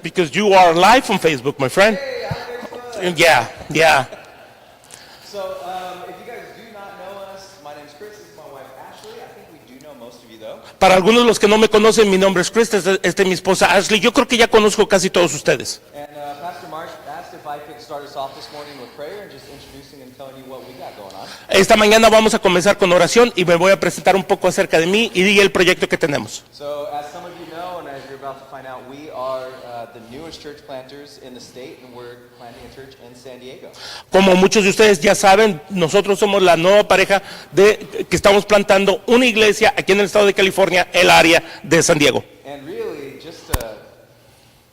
Because you are live on Facebook, my friend. Hey, I'm Facebook. Yeah. So, if you guys do not know us, my name's Chris. This is my wife Ashley. I think we do know most of you though. Para algunos de los que no me conocen, mi nombre es Chris, esta es mi esposa Ashley. Yo creo que ya conozco casi todos ustedes. And Pastor Marsh asked if I could start us off this morning with prayer and just introducing and telling you what we got going on. Esta mañana vamos a comenzar con oración y me voy a presentar un poco acerca de mí y el proyecto que tenemos. So, as some of you know, and as you're about to find out, we are the newest church planters in the state, and we're planting a church in San Diego. Como muchos de ustedes ya saben, nosotros somos la nueva pareja que estamos plantando una iglesia aquí en el estado de California, el área de San Diego. And really, just to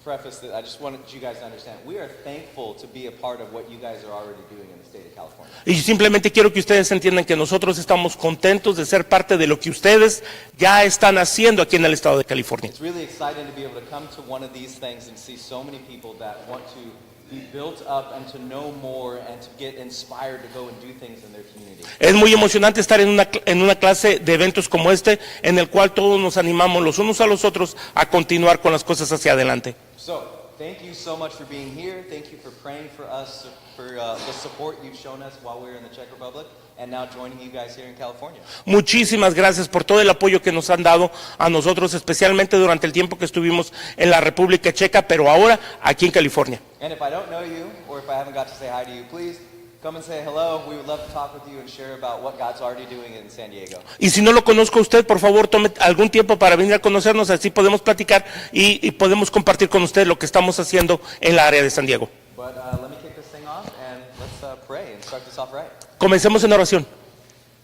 preface that, I just wanted you guys to understand, we are thankful to be a part of what you guys are already doing in the state of California. Y simplemente quiero que ustedes entiendan que nosotros estamos contentos de ser parte de lo que ustedes ya están haciendo aquí en el estado de California. It's really exciting to be able to come to one of these things and see so many people that want to be built up and to know more and to get inspired to go and do things in their community. Es muy emocionante estar en una clase de eventos como este, en el cual todos nos animamos los unos a los otros a continuar con las cosas hacia adelante. So, thank you so much for being here. Thank you for praying for us, for the support you've shown us while we were in the Czech Republic, and now joining you guys here in California. Muchísimas gracias por todo el apoyo que nos han dado a nosotros, especialmente durante el tiempo que estuvimos en la República Checa, pero ahora aquí en California. And if I don't know you, or if I haven't got to say hi to you, please come and say hello. We would love to talk with you and share about what God's already doing in San Diego. Y si no lo conozco a usted, por favor, tome algún tiempo para venir a conocernos, así podemos platicar y podemos compartir con usted lo que estamos haciendo en la área de San Diego. But let me kick this thing off and let's pray and start this off right. Comencemos en oración.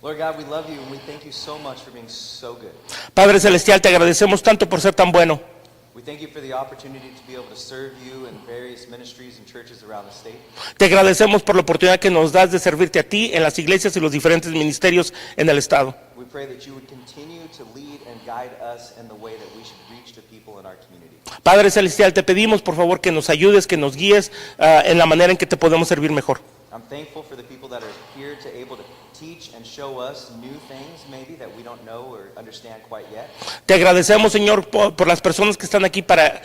Lord God, we love you and we thank you so much for being so good. Padre Celestial, te agradecemos tanto por ser tan bueno. We thank you for the opportunity to be able to serve you in various ministries and churches around the state. Te agradecemos por la oportunidad que nos das de servirte a ti en las iglesias y los diferentes ministerios en el estado. We pray that you would continue to lead and guide us in the way that we should reach to people in our community. Padre Celestial, te pedimos por favor que nos ayudes, que nos guíes en la manera en que te podemos servir mejor. I'm thankful for the people that are here to able to teach and show us new things maybe that we don't know or understand quite yet. Te agradecemos, Señor, por las personas que están aquí para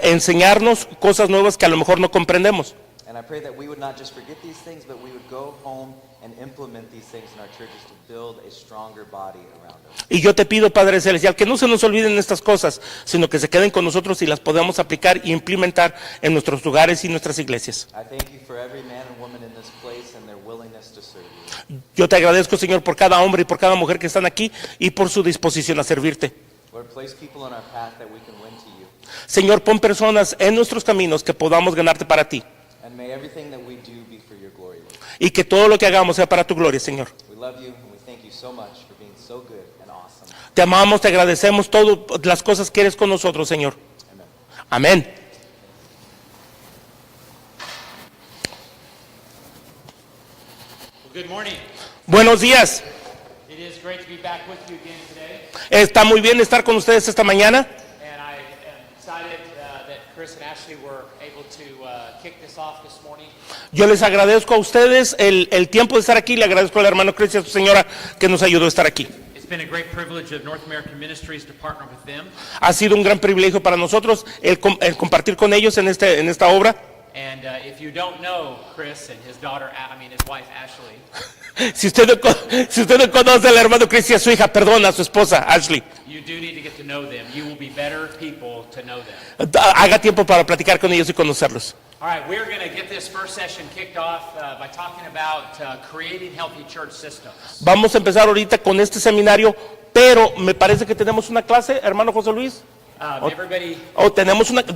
enseñarnos cosas nuevas que a lo mejor no comprendemos. And I pray that we would not just forget these things, but we would go home and implement these things in our churches to build a stronger body around us. Y yo te pido, Padre Celestial, que no se nos olviden estas cosas, sino que se queden con nosotros y las podamos aplicar y implementar en nuestros lugares y nuestras iglesias. I thank you for every man and woman in this place and their willingness to serve you. Yo te agradezco, Señor, por cada hombre y por cada mujer que están aquí y por su disposición a servirte. Lord, place people in our path that we can win to you. Señor, pon personas en nuestros caminos que podamos ganarte para ti. And may everything that we do be for your glory, Lord. Y que todo lo que hagamos sea para tu gloria, Señor. We love you and we thank you so much for being so good and awesome. Te amamos, te agradecemos todas las cosas que eres con nosotros, Señor. Amen. Amén. Well, good morning. Buenos días. It is great to be back with you again today, Está muy bien estar con ustedes esta mañana. and I am excited that Chris and Ashley were able to kick this off this morning. Yo les agradezco a ustedes el tiempo de estar aquí. Le agradezco al hermano Chris y a su señora que nos ayudó a estar aquí. It's been a great privilege of North American Ministries to partner with them, Ha sido un gran privilegio para nosotros el compartir con ellos en esta obra. and if you don't know Chris and his his wife Ashley, Si usted no conoce al hermano Chris y a su hija, perdona, a su esposa Ashley, you do need to get to know them. You will be better people to know them. haga tiempo para platicar con ellos y conocerlos. All right, we're going to get this first session kicked off by talking about creating healthy church systems. Vamos a empezar ahorita con este seminario, pero me parece que tenemos una clase, hermano José Luis. Everybody,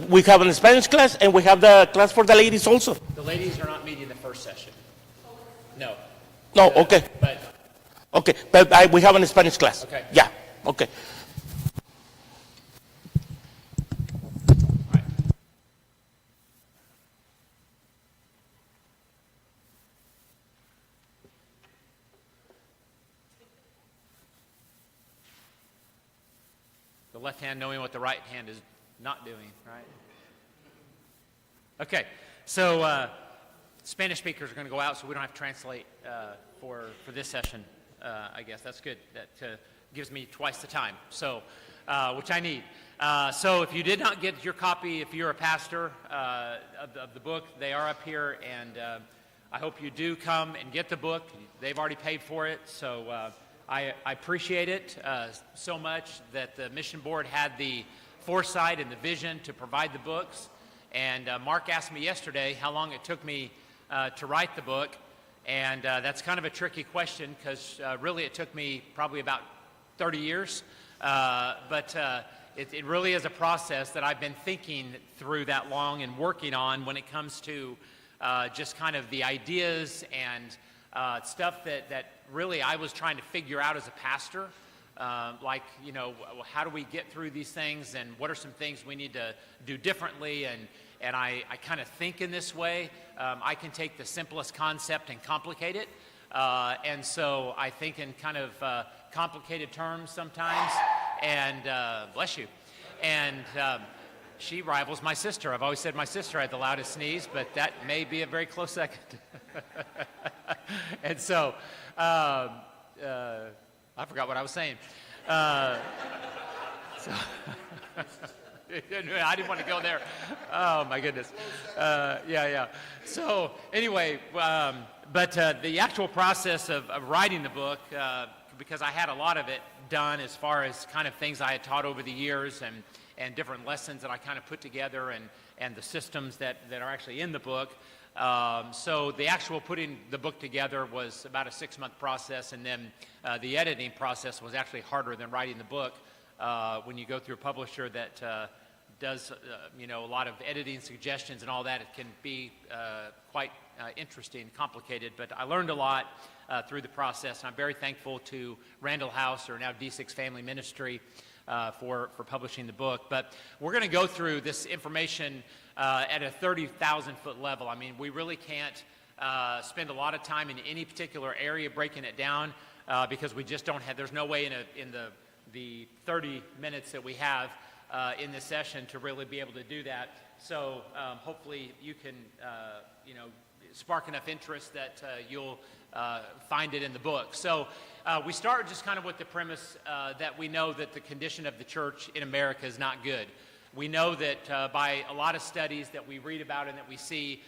We have a Spanish class and we have the class for the ladies also. the ladies are not meeting the first session. No. No, okay. But Okay, but we have a Spanish class. Okay. Yeah, okay. all right. The left hand knowing what the right hand is not doing, right? Okay, so Spanish speakers are going to go out, so we don't have to translate for this session. I guess that's good. That gives me twice the time. So which I need. So if you did not get your copy, if you're a pastor of the book, they are up here, and I hope you do come and get the book. They've already paid for it, so I appreciate it so much that the mission board had the foresight and the vision to provide the books. And Mark asked me yesterday how long it took me to write the book, and that's kind of a tricky question because really it took me probably about 30 years, but it really is a process that I've been thinking through that long and working on when it comes to just kind of the ideas and stuff that really I was trying to figure out as a pastor. Like, you know, how do we get through these things, and what are some things we need to do differently? And I kind of think in this way. I can take the simplest concept and complicate it. And so I think in kind of complicated terms sometimes. And bless you. And she rivals my sister. I've always said my sister had the loudest sneeze, but that may be a very close second. And so I forgot what I was saying. So I didn't want to go there. Oh, my goodness. Yeah. So anyway, but the actual process of writing the book, because I had a lot of it done as far as kind of things I had taught over the years and different lessons that I kind of put together and the systems that are actually in the book. So the actual putting the book together was about a 6-month process, and then the editing process was actually harder than writing the book. When you go through a publisher that does a lot of editing suggestions and all that, it can be quite interesting, complicated. But I learned a lot through the process, and I'm very thankful to Randall House, or now D6 Family Ministry, for publishing the book. But we're going to go through this information at a 30,000-foot level. I mean, we really can't spend a lot of time in any particular area breaking it down because we just don't have, there's no way in the 30 minutes that we have in this session to really be able to do that. So hopefully you can, spark enough interest that you'll find it in the book. So we start just kind of with the premise that we know that the condition of the church in America is not good. We know that by a lot of studies that we read about and that we see,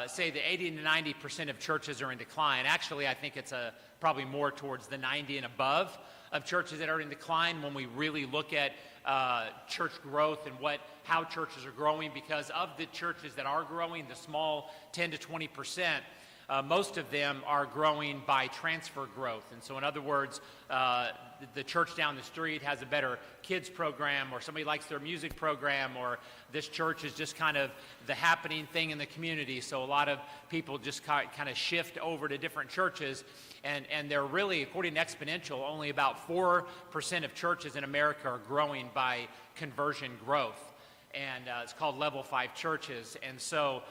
say that 80 to 90% of churches are in decline. Actually, I think it's probably more towards the 90 and above of churches that are in decline when we really look at church growth and how churches are growing. Because of the churches that are growing, the small 10 to 20%, most of them are growing by transfer growth. And so in other words, the church down the street has a better kids program, or somebody likes their music program, or this church is just kind of the happening thing in the community. So a lot of people just kind of shift over to different churches. And they're really, according to Exponential, only about 4% of churches in America are growing by conversion growth. And it's called Level 5 churches. And so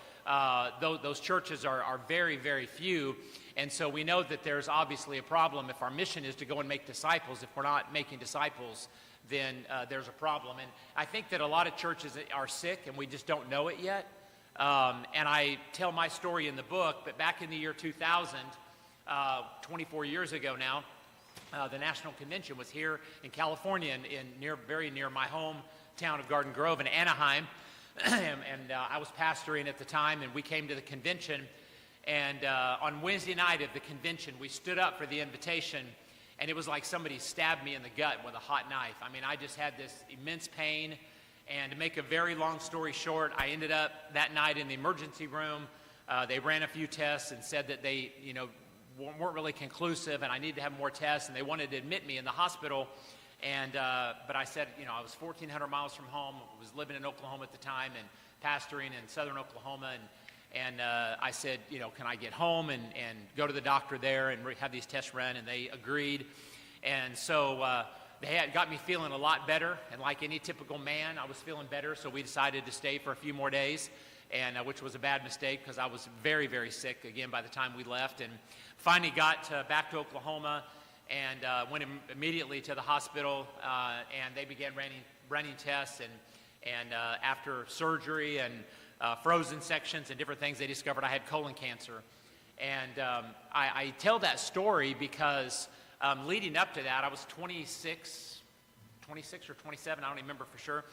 those churches are very, very few. And so we know that there's obviously a problem. If our mission is to go and make disciples, if we're not making disciples, then there's a problem. And I think that a lot of churches are sick and we just don't know it yet. And I tell my story in the book, but back in the year 2000, 24 years ago now, the National Convention was here in California, very near my hometown of Garden Grove in Anaheim. And I was pastoring at the time, and we came to the convention. And on Wednesday night of the convention, we stood up for the invitation, and it was like somebody stabbed me in the gut with a hot knife. I mean, I just had this immense pain. And to make a very long story short, I ended up that night in the emergency room. They ran a few tests and said that they, weren't really conclusive, and I needed to have more tests, and they wanted to admit me in the hospital. And but I said, I was 1,400 miles from home, was living in Oklahoma at the time, and pastoring in southern Oklahoma, and I said, can I get home and go to the doctor there and have these tests run? And they agreed. And so they had got me feeling a lot better, and like any typical man, I was feeling better, so we decided to stay for a few more days, and which was a bad mistake because I was very, very sick again by the time we left. And finally got back to Oklahoma and went immediately to the hospital, and they began running tests, and after surgery and frozen sections and different things, they discovered I had colon cancer. And I tell that story because leading up to that, I was 26, 26 or 27, I don't remember for sure.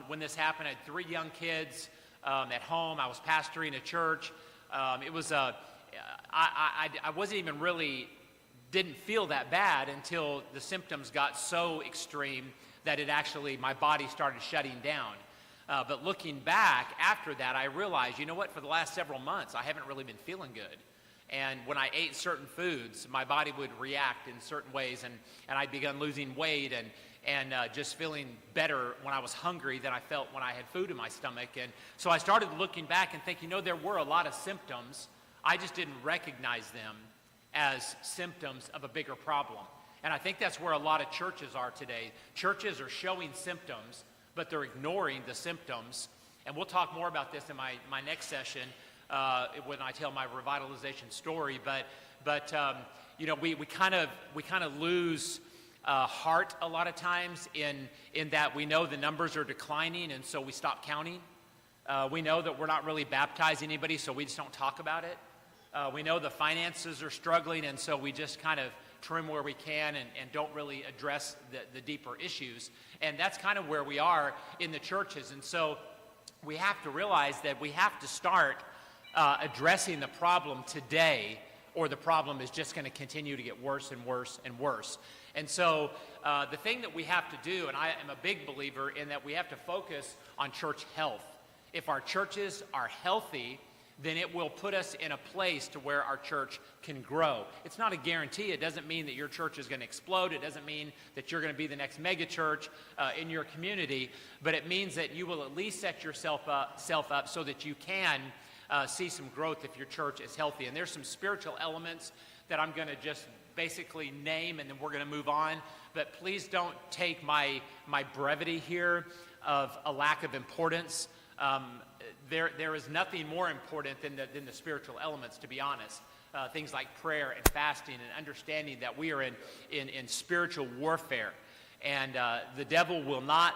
When this happened, I had 3 young kids at home. I was pastoring a church. It was I wasn't even really, didn't feel that bad until the symptoms got so extreme that it actually, my body started shutting down. But looking back after that, I realized, you know what, for the last several months, I haven't really been feeling good. And when I ate certain foods, my body would react in certain ways, and I'd begun losing weight and just feeling better when I was hungry than I felt when I had food in my stomach. And so I started looking back and thinking, there were a lot of symptoms. I just didn't recognize them as symptoms of a bigger problem. And I think that's where a lot of churches are today. Churches are showing symptoms, but they're ignoring the symptoms. And we'll talk more about this in my next session when I tell my revitalization story. But we kind of lose heart a lot of times in that we know the numbers are declining, and so we stop counting. We know that we're not really baptizing anybody, so we just don't talk about it. We know the finances are struggling, and so we just kind of trim where we can and don't really address the deeper issues. And that's kind of where we are in the churches. And so we have to realize that we have to start addressing the problem today, or the problem is just going to continue to get worse and worse and worse. And so the thing that we have to do, and I am a big believer in that, we have to focus on church health. If our churches are healthy, then it will put us in a place to where our church can grow. It's not a guarantee. It doesn't mean that your church is going to explode. It doesn't mean that you're going to be the next mega church in your community, but it means that you will at least set yourself up so that you can see some growth if your church is healthy. And there's some spiritual elements that I'm going to just basically name, and then we're going to move on. But please don't take my brevity here of a lack of importance. There is nothing more important than the spiritual elements, to be honest. Things like prayer and fasting and understanding that we are in spiritual warfare. And the devil will not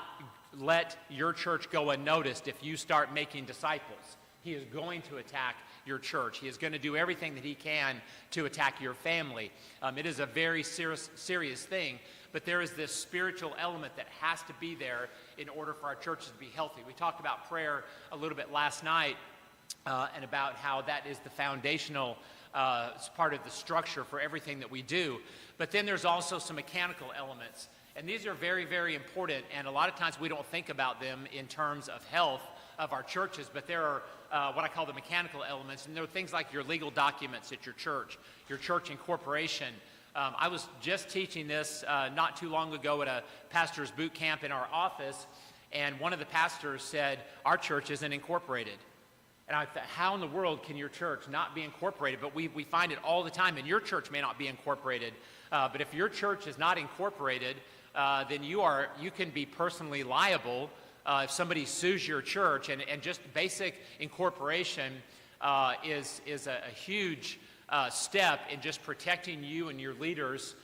let your church go unnoticed if you start making disciples. He is going to attack your church. He is going to do everything that he can to attack your family. It is a very serious thing, but there is this spiritual element that has to be there in order for our churches to be healthy. We talked about prayer a little bit last night and about how that is the foundational part of the structure for everything that we do. But then there's also some mechanical elements, and these are very, very important, and a lot of times we don't think about them in terms of health of our churches, but there are what I call the mechanical elements, and there are things like your legal documents at your church incorporation. I was just teaching this not too long ago at a pastor's boot camp in our office, and one of the pastors said, our church isn't incorporated. And I thought, how in the world can your church not be incorporated? But we find it all the time, and your church may not be incorporated. But if your church is not incorporated, then you can be personally liable if somebody sues your church. And just basic incorporation is a huge step in just protecting you and your leaders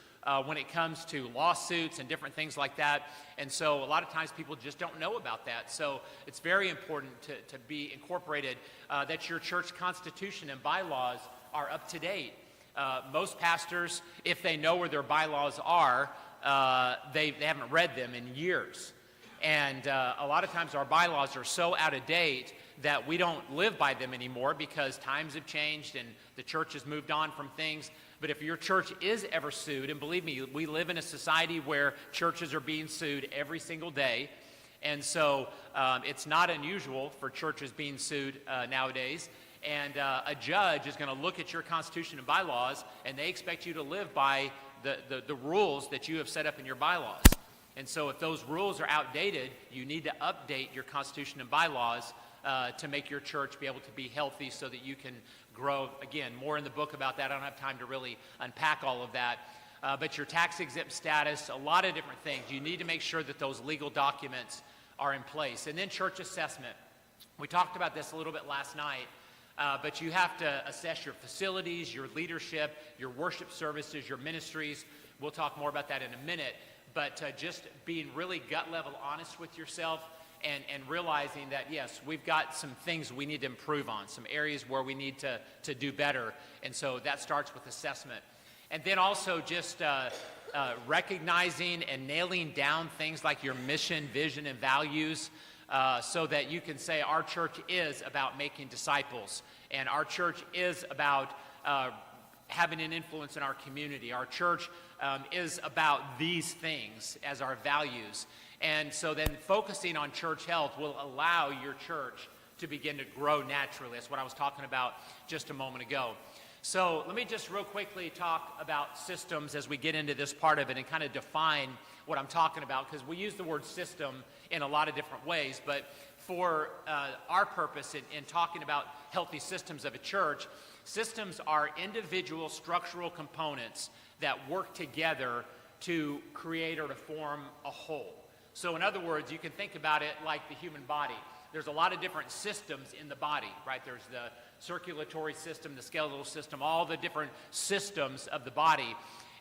when it comes to lawsuits and different things like that. And so a lot of times people just don't know about that. So it's very important to be incorporated, that your church constitution and bylaws are up to date. Most pastors, if they know where their bylaws are, they haven't read them in years. And a lot of times our bylaws are so out of date that we don't live by them anymore because times have changed and the church has moved on from things. But if your church is ever sued, and believe me, we live in a society where churches are being sued every single day, and so it's not unusual for churches being sued nowadays. And a judge is going to look at your constitution and bylaws, and they expect you to live by the rules that you have set up in your bylaws. And so if those rules are outdated, you need to update your constitution and bylaws to make your church be able to be healthy so that you can grow. Again, more in the book about that. I don't have time to really unpack all of that. But your tax-exempt status, a lot of different things. You need to make sure that those legal documents are in place. And then church assessment. We talked about this a little bit last night. But you have to assess your facilities, your leadership, your worship services, your ministries. We'll talk more about that in a minute. But just being really gut-level honest with yourself and realizing that, yes, we've got some things we need to improve on, some areas where we need to do better. And so that starts with assessment. And then also just recognizing and nailing down things like your mission, vision, and values, so that you can say our church is about making disciples, and our church is about having an influence in our community. Our church is about these things as our values. And so then focusing on church health will allow your church to begin to grow naturally. That's what I was talking about just a moment ago. So let me just real quickly talk about systems as we get into this part of it and kind of define what I'm talking about, because we use the word system in a lot of different ways. But for our purpose in talking about healthy systems of a church, systems are individual structural components that work together to create or to form a whole. So in other words, you can think about it like the human body. There's a lot of different systems in the body, right? There's the circulatory system, the skeletal system, all the different systems of the body.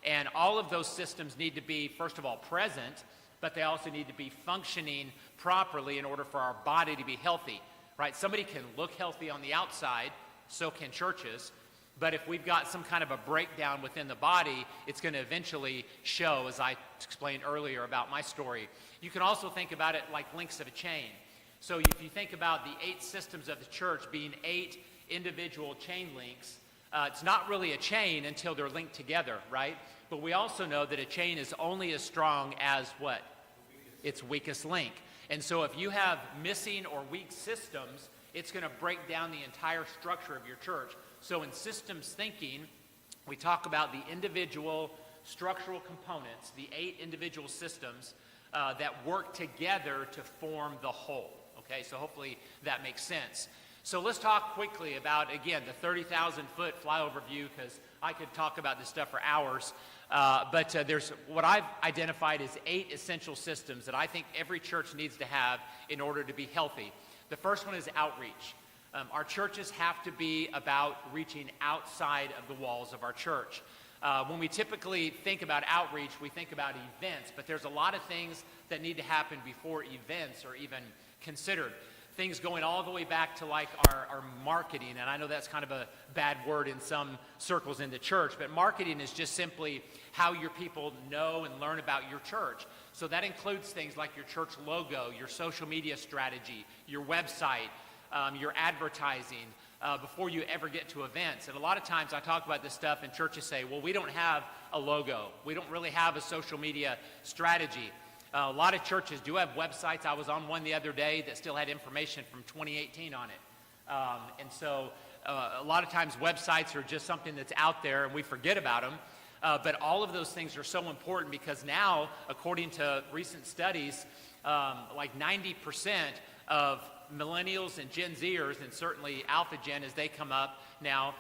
And all of those systems need to be, first of all, present, but they also need to be functioning properly in order for our body to be healthy, right? Somebody can look healthy on the outside, so can churches, but if we've got some kind of a breakdown within the body, it's going to eventually show, as I explained earlier about my story. You can also think about it like links of a chain. So if you think about the 8 systems of the church being 8 individual chain links, it's not really a chain until they're linked together, right? But we also know that a chain is only as strong as what? Its weakest link. And so if you have missing or weak systems, it's going to break down the entire structure of your church. So in systems thinking, we talk about the individual structural components, the 8 individual systems that work together to form the whole. Okay, so hopefully that makes sense. So let's talk quickly about, again, the 30,000-foot flyover view, because I could talk about this stuff for hours. But there's what I've identified as 8 essential systems that I think every church needs to have in order to be healthy. The first one is outreach. Our churches have to be about reaching outside of the walls of our church. When we typically think about outreach, we think about events, but there's a lot of things that need to happen before events are even considered. Things going all the way back to like our marketing, and I know that's kind of a bad word in some circles in the church, but marketing is just simply how your people know and learn about your church. So that includes things like your church logo, your social media strategy, your website, your advertising, before you ever get to events. And a lot of times I talk about this stuff and churches say, well, we don't have a logo. We don't really have a social media strategy. A lot of churches do have websites. I was on one the other day that still had information from 2018 on it. And so a lot of times websites are just something that's out there and we forget about them. But all of those things are so important because now, according to recent studies, like 90% of millennials and Gen Zers, and certainly Alpha Gen as they come up now,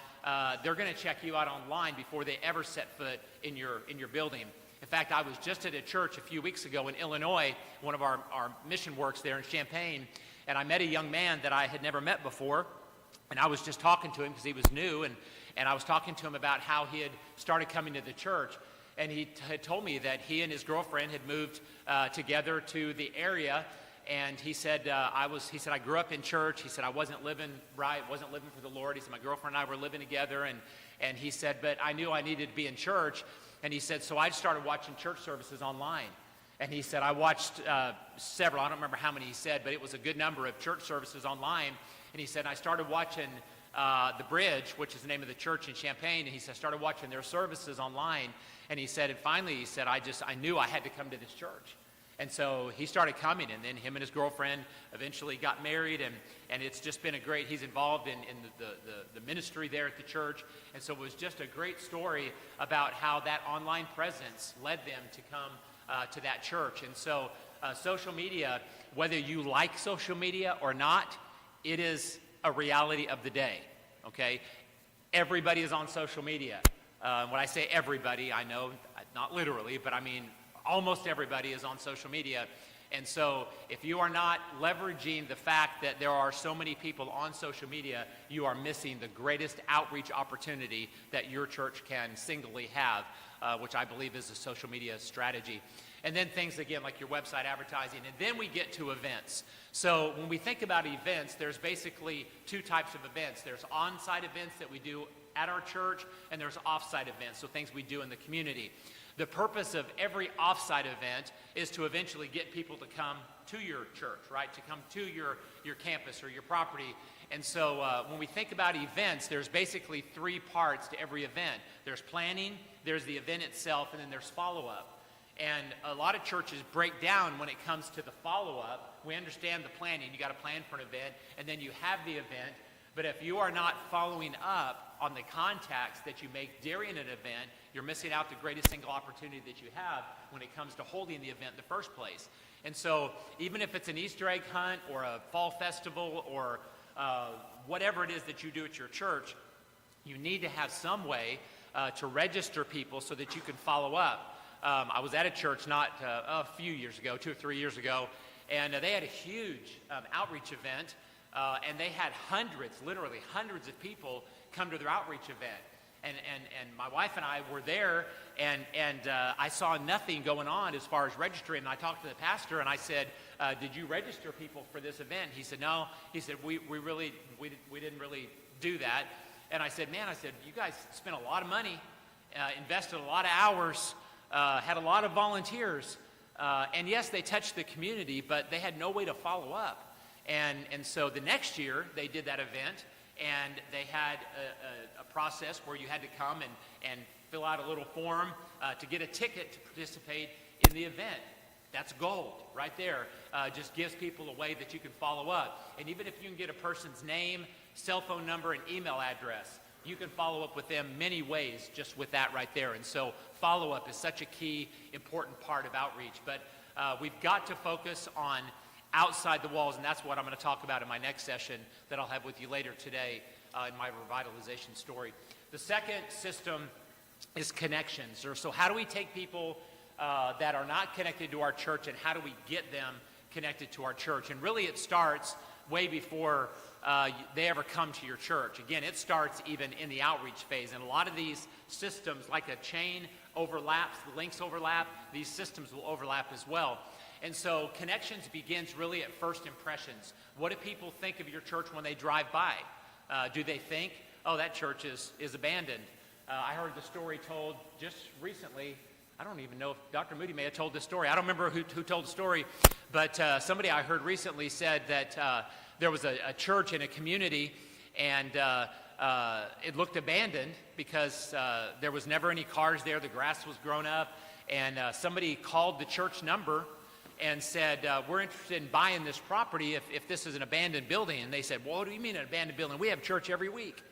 they're going to check you out online before they ever set foot in your building. In fact, I was just at a church a few weeks ago in Illinois, one of our mission works there in Champaign, and I met a young man that I had never met before, and I was just talking to him because he was new, and I was talking to him about how he had started coming to the church, and he had told me that he and his girlfriend had moved together to the area. And he said, I grew up in church. He said, I wasn't living right, wasn't living for the Lord. He said, my girlfriend and I were living together. And he said, but I knew I needed to be in church. And he said, so I started watching church services online. And he said, I watched several, I don't remember how many he said, but it was a good number of church services online. And he said, I started watching The Bridge, which is the name of the church in Champaign. And he said, I started watching their services online. And he said, and finally, he said, I knew I had to come to this church. And so he started coming, and then him and his girlfriend eventually got married, and it's just been he's involved in the ministry there at the church. And so it was just a great story about how that online presence led them to come to that church. And so social media, whether you like social media or not, it is a reality of the day, okay? Everybody is on social media. When I say everybody, I know, not literally, but I mean almost everybody is on social media. And so if you are not leveraging the fact that there are so many people on social media, you are missing the greatest outreach opportunity that your church can singly have, which I believe is a social media strategy. And then things, again, like your website advertising. And then we get to events. So when we think about events, there's basically 2 types of events. There's on-site events that we do at our church, and there's off-site events, so things we do in the community. The purpose of every offsite event is to eventually get people to come to your church, right? To come to your campus or your property. And so when we think about events, there's basically three parts to every event. There's planning, there's the event itself, and then there's follow-up. And a lot of churches break down when it comes to the follow-up. We understand the planning. You got to plan for an event, and then you have the event. But if you are not following up on the contacts that you make during an event, you're missing out the greatest single opportunity that you have when it comes to holding the event in the first place. And so even if it's an Easter egg hunt or a fall festival or whatever it is that you do at your church, you need to have some way to register people so that you can follow up. I was at a church not a few years ago, 2 or 3 years ago, and they had a huge outreach event, and they had literally hundreds of people come to their outreach event. And my wife and I were there, and I saw nothing going on as far as registering. And I talked to the pastor, and I said, did you register people for this event? He said, no. He said, we didn't really do that. And I said, man, you guys spent a lot of money, invested a lot of hours, had a lot of volunteers. And yes, they touched the community, but they had no way to follow up. And so the next year, they did that event, and they had a process where you had to come and fill out a little form to get a ticket to participate in the event. That's gold right there. Just gives people a way that you can follow up. And even if you can get a person's name, cell phone number, and email address, you can follow up with them many ways just with that right there. And so follow-up is such a key, important part of outreach. But we've got to focus on outside the walls, and that's what I'm going to talk about in my next session that I'll have with you later today in my revitalization story. The second system is connections. So how do we take people that are not connected to our church, and how do we get them connected to our church? And really it starts way before they ever come to your church. Again, it starts even in the outreach phase. And a lot of these systems, like a chain overlaps, the links overlap, these systems will overlap as well. And so connections begins really at first impressions. What do people think of your church when they drive by? Do they think, oh, that church is abandoned? I heard the story told just recently. I don't even know if Dr. Moody may have told this story. I don't remember who told the story, but somebody I heard recently said that there was a church in a community, and it looked abandoned because there was never any cars there. The grass was grown up, and somebody called the church number and said, we're interested in buying this property if this is an abandoned building. And they said, well, what do you mean an abandoned building? We have church every week.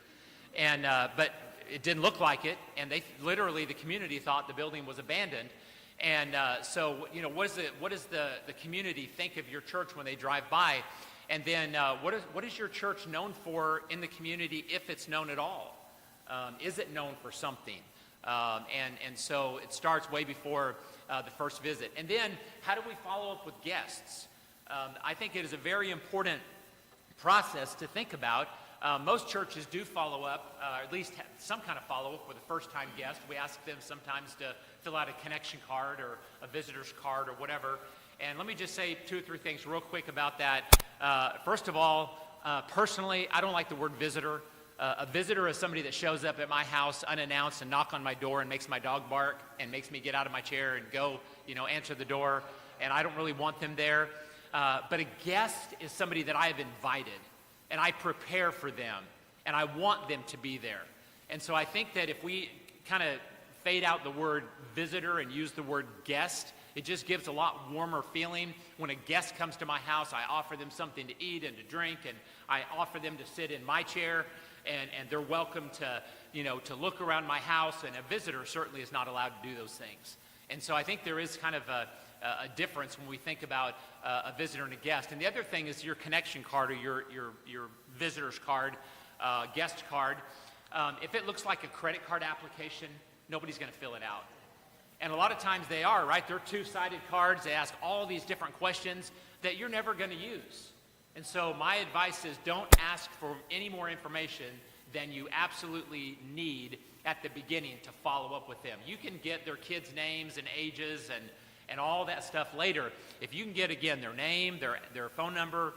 And but it didn't look like it, and the community thought the building was abandoned. And so, what does the community think of your church when they drive by? And then what is your church known for in the community, if it's known at all? Is it known for something? And so it starts way before the first visit. And then how do we follow up with guests? I think it is a very important process to think about. Most churches do follow up, or at least have some kind of follow-up with a first-time guest. We ask them sometimes to fill out a connection card or a visitor's card or whatever. And let me just say 2 or 3 things real quick about that. First of all, personally, I don't like the word visitor. A visitor is somebody that shows up at my house unannounced and knock on my door and makes my dog bark and makes me get out of my chair and go, answer the door. And I don't really want them there. But a guest is somebody that I have invited, and I prepare for them, and I want them to be there. And so I think that if we kind of fade out the word visitor and use the word guest, it just gives a lot warmer feeling. When a guest comes to my house, I offer them something to eat and to drink, and I offer them to sit in my chair, and they're welcome to look around my house, and a visitor certainly is not allowed to do those things. And so I think there is kind of a difference when we think about a visitor and a guest. And the other thing is your connection card or your visitor's card, guest card. If it looks like a credit card application, nobody's going to fill it out. And a lot of times they are, right? They're 2-sided cards. They ask all these different questions that you're never going to use. And so my advice is don't ask for any more information than you absolutely need at the beginning to follow up with them. You can get their kids' names and ages and all that stuff later. If you can get, again, their name, their phone number,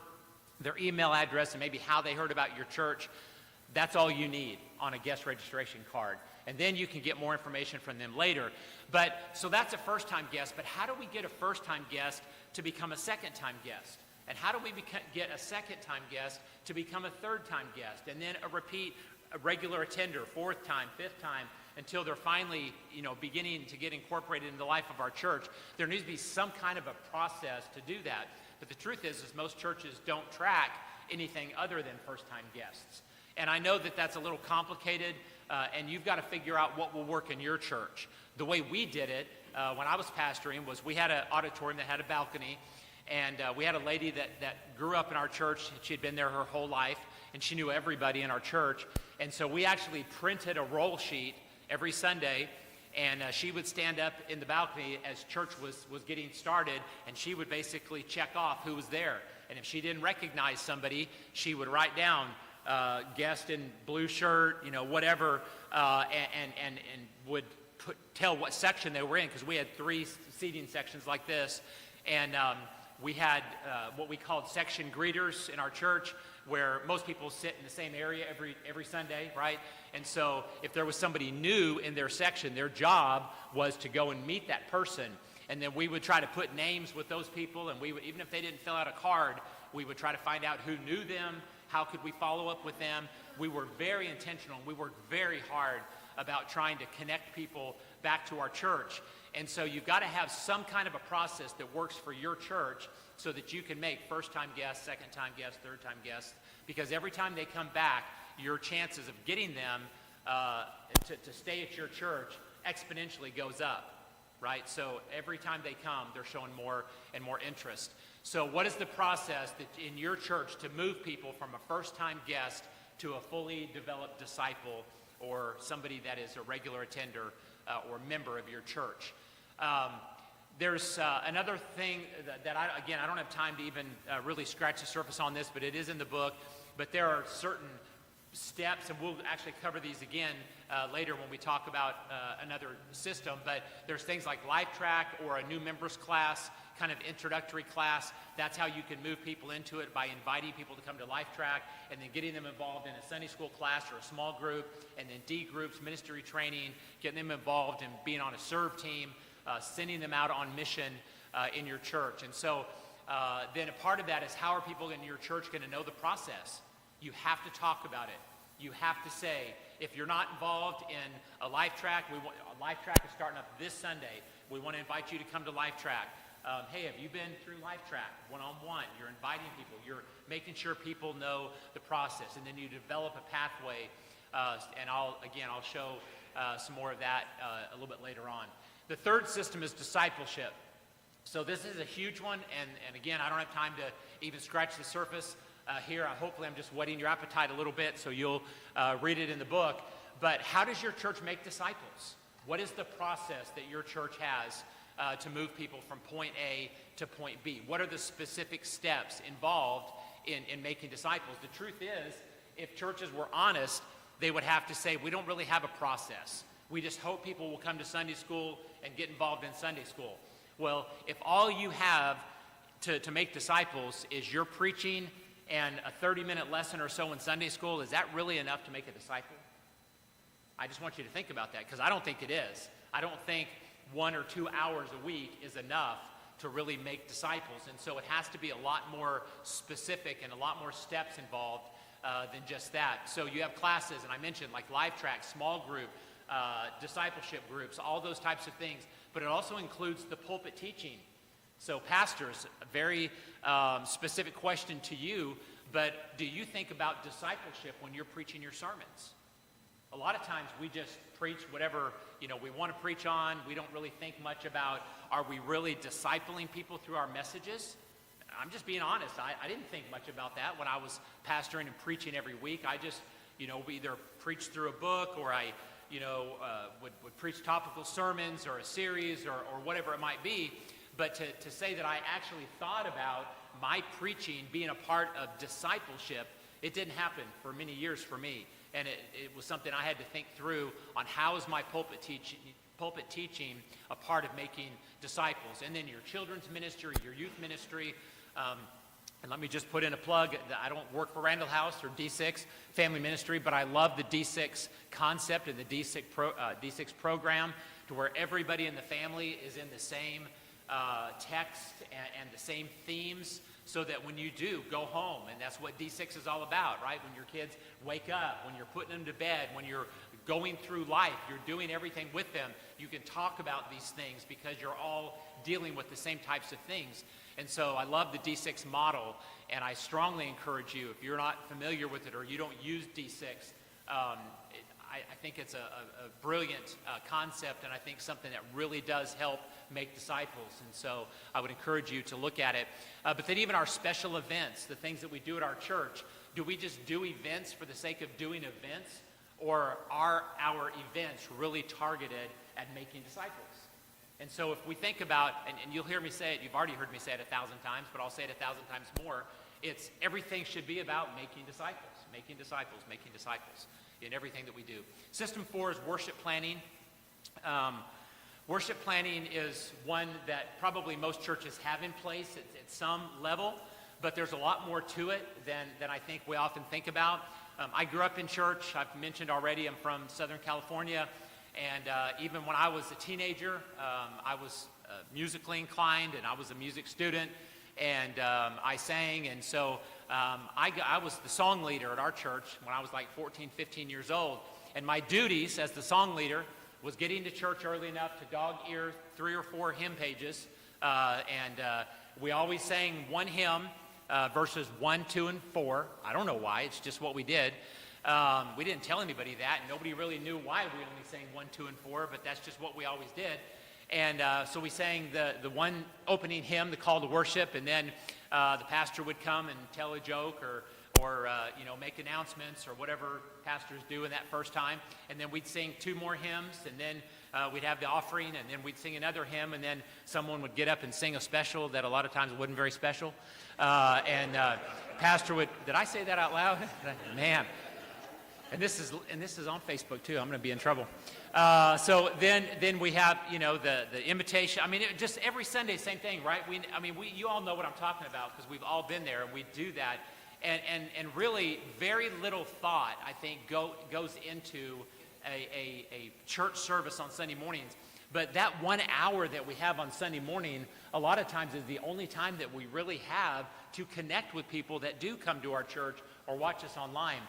their email address, and maybe how they heard about your church, That's all you need on a guest registration card. And then you can get more information from them later. But so that's a first-time guest. But how do we get a first-time guest to become a second-time guest? And how do we get a second-time guest to become a third-time guest? And then a regular attender, fourth time, fifth time, until they're finally, beginning to get incorporated in the life of our church. There needs to be some kind of a process to do that. But the truth is most churches don't track anything other than first-time guests. And I know that that's a little complicated, and you've got to figure out what will work in your church. The way we did it when I was pastoring was we had an auditorium that had a balcony, and we had a lady that grew up in our church. She had been there her whole life, and she knew everybody in our church. And so we actually printed a roll sheet every Sunday, and she would stand up in the balcony as church was getting started, and she would basically check off who was there. And if she didn't recognize somebody, she would write down guest in blue shirt, whatever, and would tell what section they were in, because we had 3 seating sections like this. And we had what we called section greeters in our church, where most people sit in the same area every Sunday, right? And so if there was somebody new in their section, their job was to go and meet that person. And then we would try to put names with those people, and we would, even if they didn't fill out a card, we would try to find out who knew them, how could we follow up with them. We were very intentional. We worked very hard about trying to connect people back to our church. And so you've got to have some kind of a process that works for your church so that you can make first-time guests, second-time guests, third-time guests, because every time they come back, your chances of getting them to stay at your church exponentially goes up, right? So every time they come, they're showing more and more interest. So what is the process that in your church to move people from a first-time guest to a fully developed disciple or somebody that is a regular attender or member of your church? There's another thing that I don't have time to even really scratch the surface on this, but it is in the book. But there are certain steps, and we'll actually cover these again later when we talk about another system. But there's things like LifeTrack or a new members class, kind of introductory class. That's how you can move people into it, by inviting people to come to LifeTrack and then getting them involved in a Sunday school class or a small group, and then D groups, ministry training, getting them involved in being on a serve team, sending them out on mission in your church. And so then a part of that is, how are people in your church going to know the process? You have to talk about it. You have to say, if you're not involved in a LifeTrack, LifeTrack is starting up this Sunday. We want to invite you to come to LifeTrack. Hey, have you been through LifeTrack one-on-one? You're inviting people. You're making sure people know the process, and then you develop a pathway. And I'll show some more of that a little bit later on. The third system is discipleship. So this is a huge one, and again, I don't have time to even scratch the surface here. Hopefully I'm just whetting your appetite a little bit so you'll read it in the book. But how does your church make disciples? What is the process that your church has to move people from point A to point B? What are the specific steps involved in making disciples? The truth is, if churches were honest, they would have to say, we don't really have a process. We just hope people will come to Sunday school and get involved in Sunday school. Well, if all you have to make disciples is your preaching and a 30-minute lesson or so in Sunday school, is that really enough to make a disciple? I just want you to think about that, because I don't think it is. I don't think 1 or 2 hours a week is enough to really make disciples. And so it has to be a lot more specific and a lot more steps involved than just that. So you have classes, and I mentioned like LifeTrack, small group, discipleship groups, all those types of things. But it also includes the pulpit teaching. So pastors, a very specific question to you, but do you think about discipleship when you're preaching your sermons? A lot of times we just preach whatever we want to preach on. We don't really think much about, are we really discipling people through our messages? I'm just being honest. I didn't think much about that when I was pastoring and preaching every week. I just, we either preached through a book, or I, would preach topical sermons or a series or whatever it might be. But to say that I actually thought about my preaching being a part of discipleship, it didn't happen for many years for me. And it was something I had to think through on, how is my pulpit teaching a part of making disciples? And then your children's ministry, your youth ministry, And let me just put in a plug. I don't work for Randall House or D6 Family Ministry, but I love the D6 concept and the D6 program, to where everybody in the family is in the same text and the same themes, so that when you do go home, and that's what D6 is all about, right? When your kids wake up, when you're putting them to bed, when you're going through life, you're doing everything with them, you can talk about these things because you're all dealing with the same types of things. And so I love the D6 model, and I strongly encourage you, if you're not familiar with it or you don't use D6, I think it's a brilliant concept, and I think something that really does help make disciples. And so I would encourage you to look at it. But then even our special events, the things that we do at our church, do we just do events for the sake of doing events, or are our events really targeted at making disciples? And so if we think about, and you'll hear me say it, you've already heard me say it 1,000 times, but I'll say it 1,000 times more, it's everything should be about making disciples, making disciples, making disciples in everything that we do. System 4 is worship planning. Worship planning is one that probably most churches have in place at some level, but there's a lot more to it than I think we often think about. I grew up in church. I've mentioned already I'm from Southern California, and even when I was a teenager, I was musically inclined, and I was a music student, and I sang, and so I was the song leader at our church when I was like 14, 15 years old, and my duties as the song leader was getting to church early enough to dog-ear 3 or 4 hymn pages, and we always sang one hymn, verses 1, 2, and 4. I don't know why, it's just what we did. We didn't tell anybody that, and nobody really knew why we only sang 1, 2, and 4, but that's just what we always did. And so we sang the one opening hymn, the call to worship, and then the pastor would come and tell a joke or make announcements or whatever pastors do in that first time. And then we'd sing 2 more hymns, and then we'd have the offering, and then we'd sing another hymn, and then someone would get up and sing a special that a lot of times wasn't very special. Pastor would, did I say that out loud? Man. And this is on Facebook too. I'm going to be in trouble. So then we have the invitation. I mean, just every Sunday, same thing, right? You all know what I'm talking about because we've all been there and we do that. And really very little thought, I think, goes into a church service on Sunday mornings. But that 1 hour that we have on Sunday morning, a lot of times is the only time that we really have to connect with people that do come to our church or watch us online.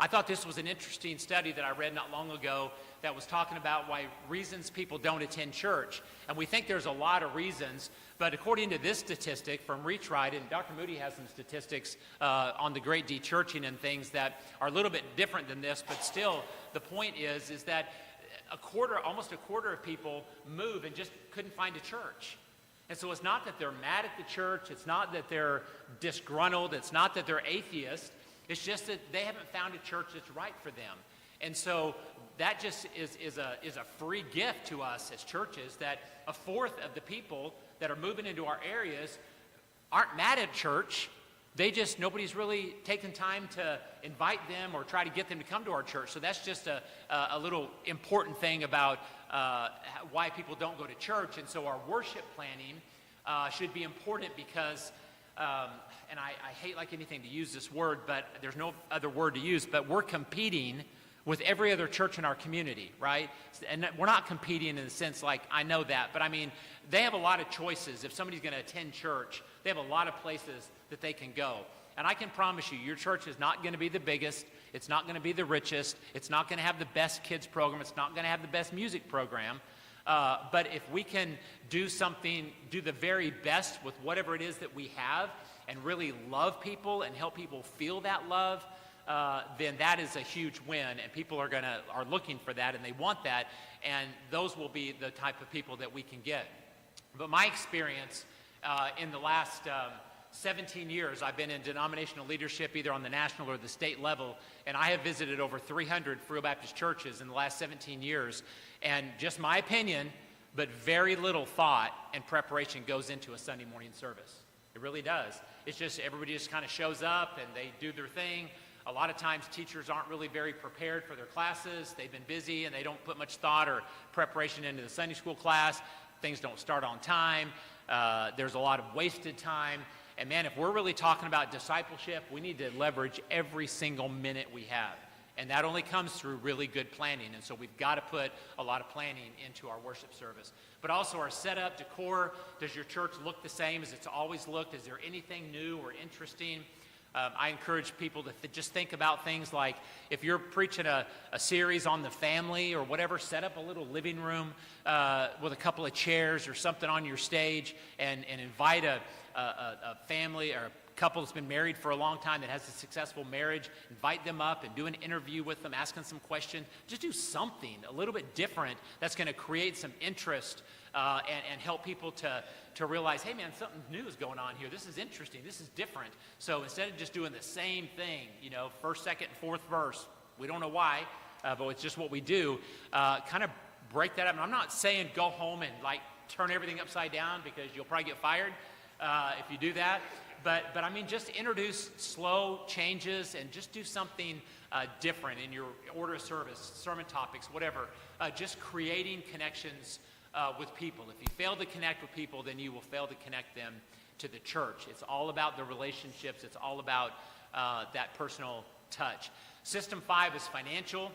I thought this was an interesting study that I read not long ago that was talking about why reasons people don't attend church. And we think there's a lot of reasons, but according to this statistic from Reach Right, and Dr. Moody has some statistics on the great de-churching and things that are a little bit different than this, but still the point is that almost a quarter of people move and just couldn't find a church. And so it's not that they're mad at the church, it's not that they're disgruntled, it's not that they're atheists, it's just that they haven't found a church that's right for them. And so that just is a free gift to us as churches, that a fourth of the people that are moving into our areas aren't mad at church. Nobody's really taken time to invite them or try to get them to come to our church. So that's just a little important thing about why people don't go to church. And so our worship planning should be important because, and I hate like anything to use this word, but there's no other word to use, but we're competing with every other church in our community, right? And we're not competing in the sense like, I know that, but I mean, they have a lot of choices. If somebody's going to attend church, they have a lot of places that they can go. And I can promise you, your church is not going to be the biggest, it's not going to be the richest, it's not going to have the best kids program, it's not going to have the best music program. But if we can do the very best with whatever it is that we have, and really love people and help people feel that love, then that is a huge win, and people are looking for that, and they want that, and those will be the type of people that we can get. But my experience in the last 17 years, I've been in denominational leadership either on the national or the state level, and I have visited over 300 Free Will Baptist churches in the last 17 years, and just my opinion, but very little thought and preparation goes into a Sunday morning service. It really does. It's just everybody just kind of shows up and they do their thing. A lot of times teachers aren't really very prepared for their classes. They've been busy and they don't put much thought or preparation into the Sunday school class. Things don't start on time. There's a lot of wasted time. And man, if we're really talking about discipleship, we need to leverage every single minute we have. And that only comes through really good planning. And so we've got to put a lot of planning into our worship service. But also our setup, decor. Does your church look the same as it's always looked? Is there anything new or interesting? I encourage people to just think about things like if you're preaching a series on the family or whatever, set up a little living room with a couple of chairs or something on your stage and invite a family or a couple that's been married for a long time that has a successful marriage, invite them up and do an interview with them, ask them some questions. Just do something a little bit different that's going to create some interest and help people to realize, hey man, something new is going on here. This is interesting. This is different. So instead of just doing the same thing, first, second, and fourth verse, we don't know why, but it's just what we do, kind of break that up. And I'm not saying go home and like turn everything upside down because you'll probably get fired if you do that. But I mean, just introduce slow changes and just do something different in your order of service, sermon topics, whatever. Just creating connections with people. If you fail to connect with people, then you will fail to connect them to the church. It's all about the relationships. It's all about that personal touch. System 5 is financial.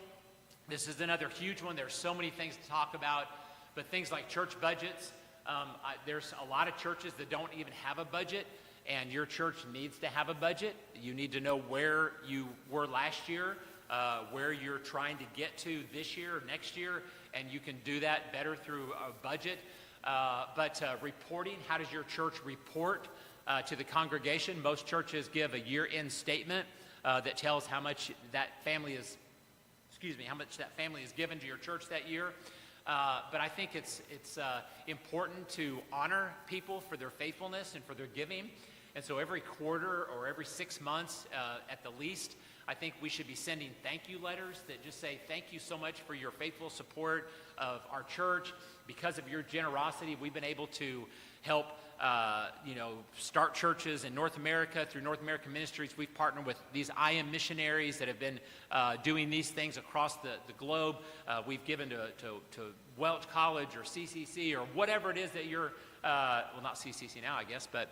This is another huge one. There's so many things to talk about, but things like church budgets. There's a lot of churches that don't even have a budget. And your church needs to have a budget. You need to know where you were last year, where you're trying to get to this year or next year, and you can do that better through a budget. But reporting, how does your church report to the congregation? Most churches give a year-end statement that tells how much that family is, how much that family is given to your church that year. But I think it's important to honor people for their faithfulness and for their giving. And so every quarter or every 6 months at the least, I think we should be sending thank you letters that just say thank you so much for your faithful support of our church. Because of your generosity, we've been able to help start churches in North America through North American Ministries. We've partnered with these IM missionaries that have been doing these things across the globe. We've given to Welch College or CCC or whatever it is that you're, well, not CCC now, I guess, but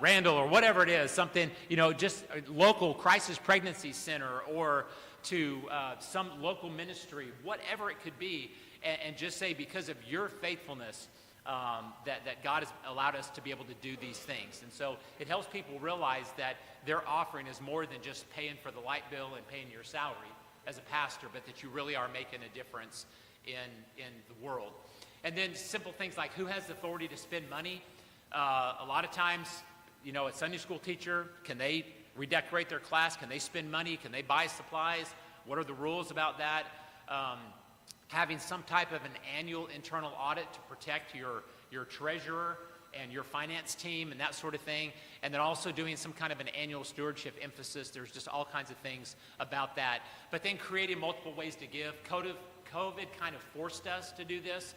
Randall or whatever it is, something, just a local crisis pregnancy center or to some local ministry, whatever it could be, and just say because of your faithfulness, that God has allowed us to be able to do these things. And so it helps people realize that their offering is more than just paying for the light bill and paying your salary as a pastor, but that you really are making a difference in the world. And then simple things like who has the authority to spend money. A lot of times, a Sunday school teacher, can they redecorate their class? Can they spend money? Can they buy supplies? What are the rules about that? Having some type of an annual internal audit to protect your treasurer and your finance team and that sort of thing. And then also doing some kind of an annual stewardship emphasis. There's just all kinds of things about that. But then creating multiple ways to give. COVID kind of forced us to do this.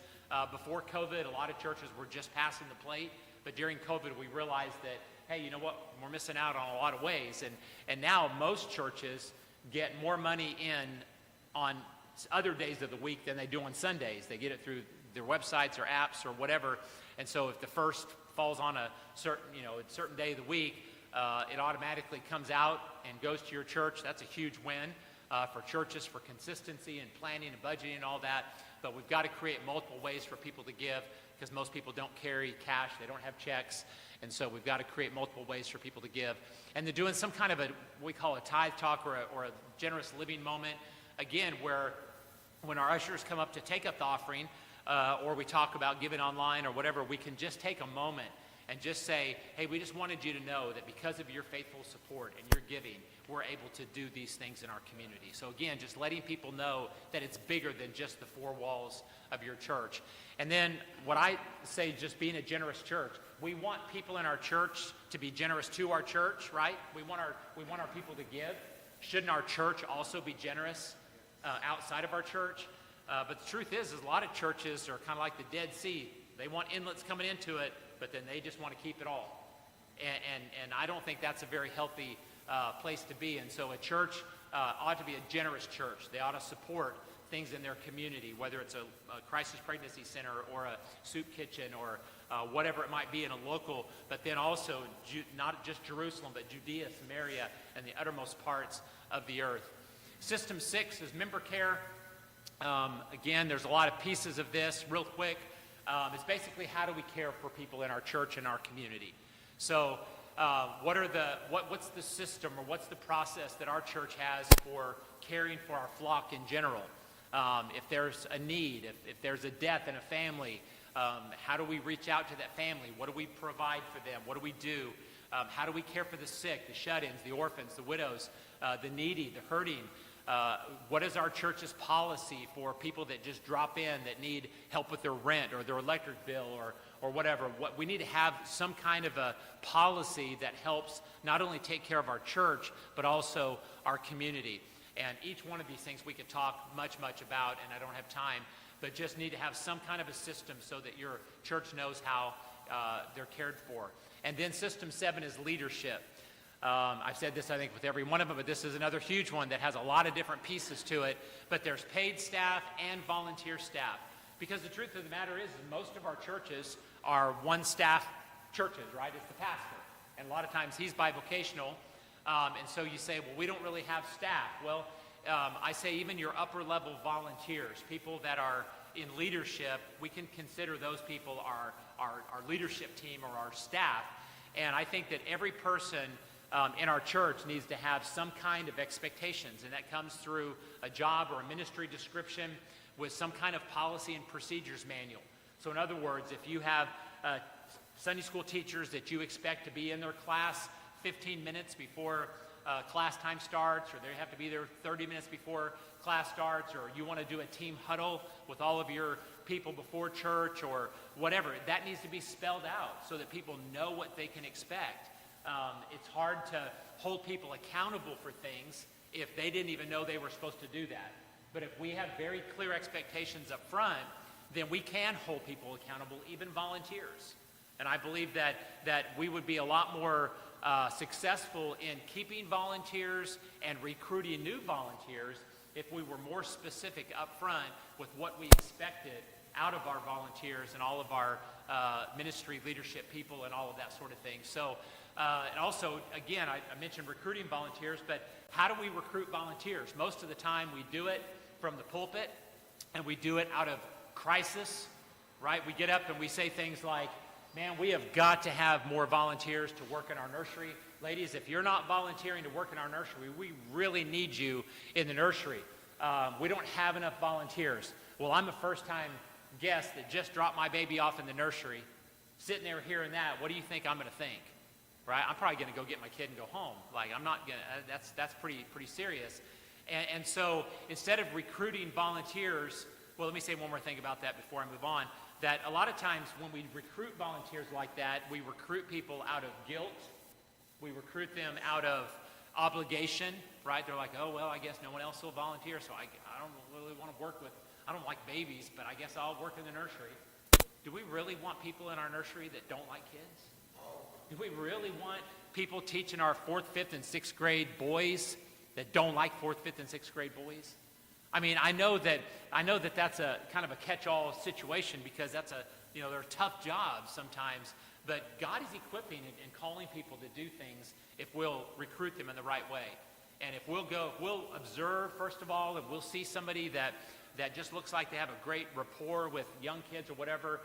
Before COVID, a lot of churches were just passing the plate. But during COVID, we realized that, hey, you know what? We're missing out on a lot of ways. And now most churches get more money in on other days of the week than they do on Sundays. They get it through their websites or apps or whatever. And so if the first falls on a certain day of the week, it automatically comes out and goes to your church. That's a huge win for churches, for consistency and planning and budgeting and all that. But we've got to create multiple ways for people to give because most people don't carry cash. They don't have checks. And so we've got to create multiple ways for people to give. And they're doing some kind of what we call a tithe talk or a generous living moment, again, where when our ushers come up to take up the offering or we talk about giving online or whatever, we can just take a moment and just say, hey, we just wanted you to know that because of your faithful support and your giving, we're able to do these things in our community. So again, just letting people know that it's bigger than just the four walls of your church. And then what I say, just being a generous church, we want people in our church to be generous to our church, right? We want our people to give. Shouldn't our church also be generous outside of our church? But the truth is a lot of churches are kind of like the Dead Sea. They want inlets coming into it, but then they just want to keep it all. And I don't think that's a very healthy place to be. And so a church ought to be a generous church. They ought to support things in their community, whether it's a crisis pregnancy center or a soup kitchen or whatever it might be in a local, but then also not just Jerusalem, but Judea, Samaria, and the uttermost parts of the earth. System 6 is member care. Again, there's a lot of pieces of this. Real quick, it's basically how do we care for people in our church and our community. So what's the system or what's the process that our church has for caring for our flock in general? If there's a need, if there's a death in a family, how do we reach out to that family? What do we provide for them? What do we do? How do we care for the sick, the shut-ins, the orphans, the widows, the needy, the hurting? What is our church's policy for people that just drop in that need help with their rent or their electric bill or whatever? We need to have some kind of a policy that helps not only take care of our church, but also our community. And each one of these things we could talk much about, and I don't have time, but just need to have some kind of a system so that your church knows how they're cared for. And then system 7 is leadership. I've said this, I think, with every one of them, but this is another huge one that has a lot of different pieces to it. But there's paid staff and volunteer staff. Because the truth of the matter is most of our churches are one-staff churches, right? It's the pastor. And a lot of times he's bivocational. And so you say, well, we don't really have staff. Well, I say even your upper-level volunteers, people that are in leadership, we can consider those people our leadership team or our staff. And I think that every person in our church needs to have some kind of expectations, and that comes through a job or a ministry description with some kind of policy and procedures manual. So in other words, if you have Sunday school teachers that you expect to be in their class 15 minutes before class time starts, or they have to be there 30 minutes before class starts, or you want to do a team huddle with all of your people before church or whatever, that needs to be spelled out so that people know what they can expect. It's hard to hold people accountable for things if they didn't even know they were supposed to do that. But if we have very clear expectations up front, then we can hold people accountable, even volunteers. And I believe that we would be a lot more successful in keeping volunteers and recruiting new volunteers if we were more specific up front with what we expected out of our volunteers and all of our ministry leadership people and all of that sort of thing. So, and also, again, I mentioned recruiting volunteers, but how do we recruit volunteers? Most of the time we do it from the pulpit, and we do it out of crisis, right? We get up and we say things like, man, we have got to have more volunteers to work in our nursery. Ladies, if you're not volunteering to work in our nursery, we really need you in the nursery. We don't have enough volunteers. Well, I'm a first-time guest that just dropped my baby off in the nursery, sitting there hearing that. What do you think I'm going to think? Right? I'm probably going to go get my kid and go home. Like, I'm not going to, that's pretty serious. And so instead of recruiting volunteers, well, let me say one more thing about that before I move on, that a lot of times when we recruit volunteers like that, we recruit people out of guilt. We recruit them out of obligation, right? They're like, oh, well, I guess no one else will volunteer, so I don't really want to work with, I don't like babies, but I guess I'll work in the nursery. Do we really want people in our nursery that don't like kids? Do we really want people teaching our 4th, 5th, and 6th grade boys that don't like 4th, 5th, and 6th grade boys? I mean, I know that that's a kind of a catch-all situation because that's they're tough jobs sometimes, but God is equipping and calling people to do things if we'll recruit them in the right way. And if we'll observe, first of all, and we'll see somebody that just looks like they have a great rapport with young kids or whatever,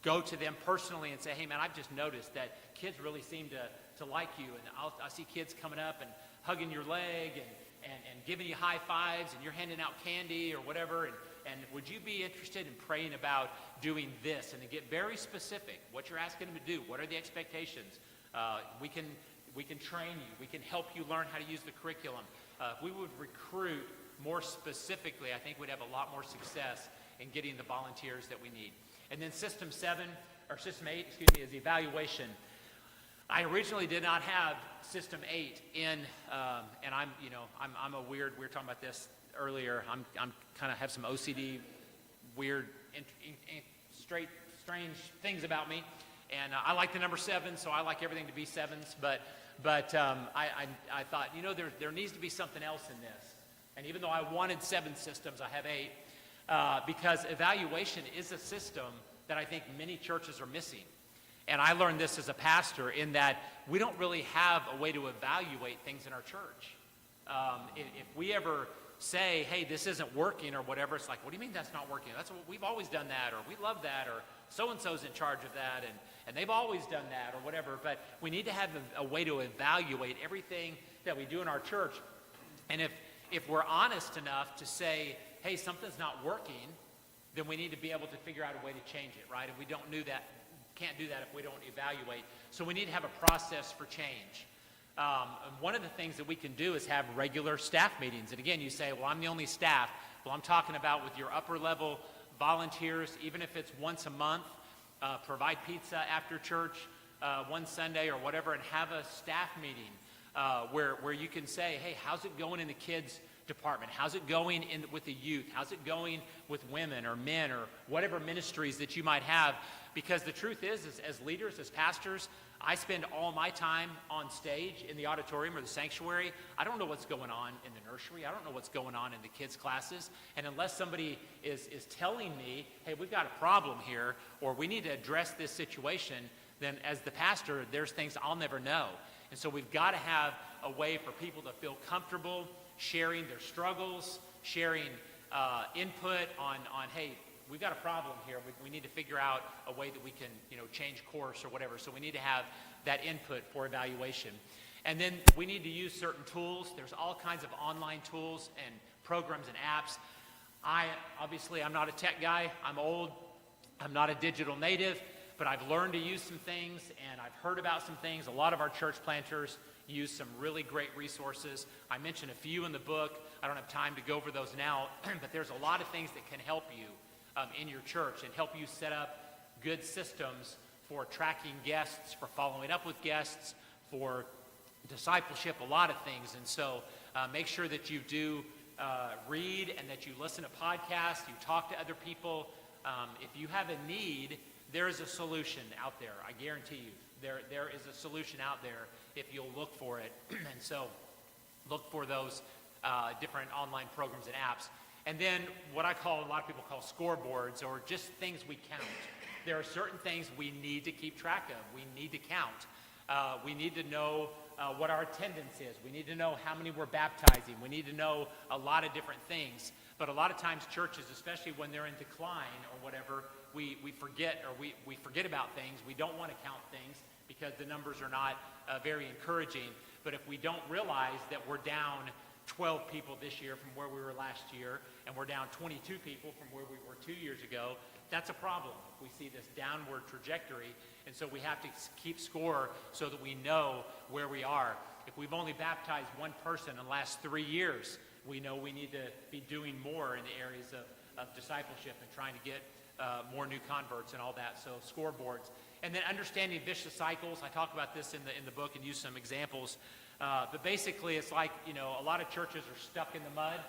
go to them personally and say, hey, man, I've just noticed that kids really seem to like you. And I see kids coming up and hugging your leg and giving you high fives, and you're handing out candy or whatever. And would you be interested in praying about doing this? And to get very specific, what you're asking them to do, what are the expectations? We can train you. We can help you learn how to use the curriculum. If we would recruit more specifically, I think we'd have a lot more success in getting the volunteers that we need. And then system 8, is evaluation. I originally did not have system 8 in, and I'm a weird. We were talking about this earlier. I'm kind of have some OCD, weird, strange things about me, and I like the number 7, so I like everything to be 7s. But I thought, there needs to be something else in this. And even though I wanted 7 systems, I have 8, because evaluation is a system that I think many churches are missing. And I learned this as a pastor in that we don't really have a way to evaluate things in our church. If we ever say, hey, this isn't working or whatever, it's like, what do you mean that's not working? That's what we've always done that, or we love that, or so-and-so's in charge of that, and they've always done that, or whatever. But we need to have a way to evaluate everything that we do in our church. And if we're honest enough to say, hey, something's not working, then we need to be able to figure out a way to change it, right? And we can't do that if we don't evaluate. So we need to have a process for change. And one of the things that we can do is have regular staff meetings. And again, you say, well, I'm the only staff. Well, I'm talking about with your upper level volunteers, even if it's once a month, provide pizza after church one Sunday or whatever, and have a staff meeting where you can say, hey, how's it going in the kids department? How's it going with the youth? How's it going with women or men or whatever ministries that you might have? Because the truth is as leaders, as pastors, I spend all my time on stage in the auditorium or the sanctuary. I don't know what's going on in the nursery. I don't know what's going on in the kids' classes. And unless somebody is telling me, hey, we've got a problem here, or we need to address this situation, then as the pastor, there's things I'll never know. And so we've got to have a way for people to feel comfortable sharing their struggles, sharing input on, hey, we've got a problem here. We need to figure out a way that we can, change course or whatever. So we need to have that input for evaluation. And then we need to use certain tools. There's all kinds of online tools and programs and apps. I'm not a tech guy. I'm old. I'm not a digital native, but I've learned to use some things, and I've heard about some things. A lot of our church planters use some really great resources. I mentioned a few in the book. I don't have time to go over those now, but there's a lot of things that can help you in your church and help you set up good systems for tracking guests, for following up with guests, for discipleship, a lot of things. And so make sure that you do read and that you listen to podcasts, you talk to other people. If you have a need, there is a solution out there. I guarantee you. There is a solution out there if you'll look for it. And so look for those different online programs and apps. And then what a lot of people call scoreboards, or just things we count. There are certain things we need to keep track of. We need to count. We need to know what our attendance is. We need to know how many we're baptizing. We need to know a lot of different things. But a lot of times churches, especially when they're in decline or whatever, we forget, or we forget about things. We don't want to count things because the numbers are not very encouraging. But if we don't realize that we're down 12 people this year from where we were last year, and we're down 22 people from where we were 2 years ago, that's a problem. We see this downward trajectory, and so we have to keep score so that we know where we are. If we've only baptized one person in the last 3 years, we know we need to be doing more in the areas of discipleship and trying to get more new converts and all that. So scoreboards. And then understanding vicious cycles. I talk about this in the book and use some examples. But basically, it's like, a lot of churches are stuck in the mud,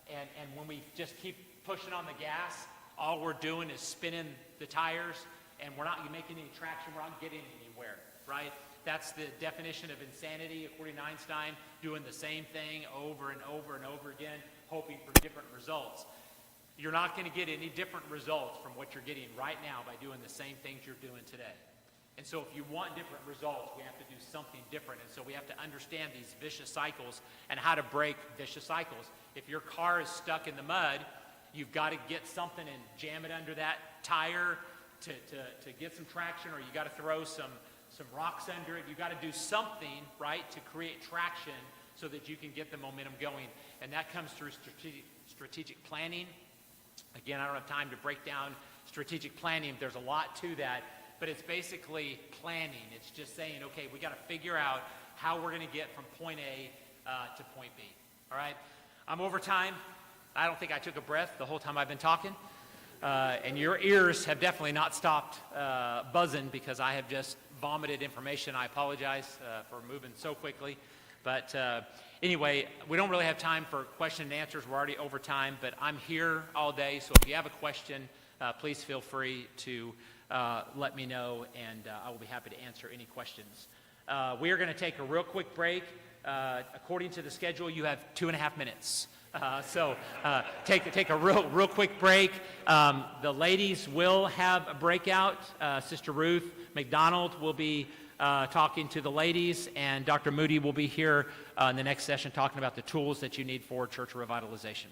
and when we just keep pushing on the gas, all we're doing is spinning the tires, and we're not making any traction, we're not getting anywhere, right? That's the definition of insanity, according to Einstein, doing the same thing over and over and over again, hoping for different results. You're not going to get any different results from what you're getting right now by doing the same things you're doing today. And so if you want different results, we have to do something different. And so we have to understand these vicious cycles and how to break vicious cycles. If your car is stuck in the mud, you've got to get something and jam it under that tire to get some traction, or you got to throw some rocks under it. You've got to do something, right, to create traction so that you can get the momentum going. And that comes through strategic planning. Again, I don't have time to break down strategic planning. There's a lot to that. But it's basically planning. It's just saying, okay, we got to figure out how we're going to get from point A to point B. All right? I'm over time. I don't think I took a breath the whole time I've been talking. And your ears have definitely not stopped buzzing because I have just vomited information. I apologize for moving so quickly. But anyway, we don't really have time for question and answers. We're already over time. But I'm here all day. So if you have a question, please feel free to let me know, and I will be happy to answer any questions. We are going to take a real quick break. According to the schedule, you have 2.5 minutes. Take a real quick break. The ladies will have a breakout. Sister Ruth McDonald will be talking to the ladies, and Dr. Moody will be here in the next session talking about the tools that you need for church revitalization.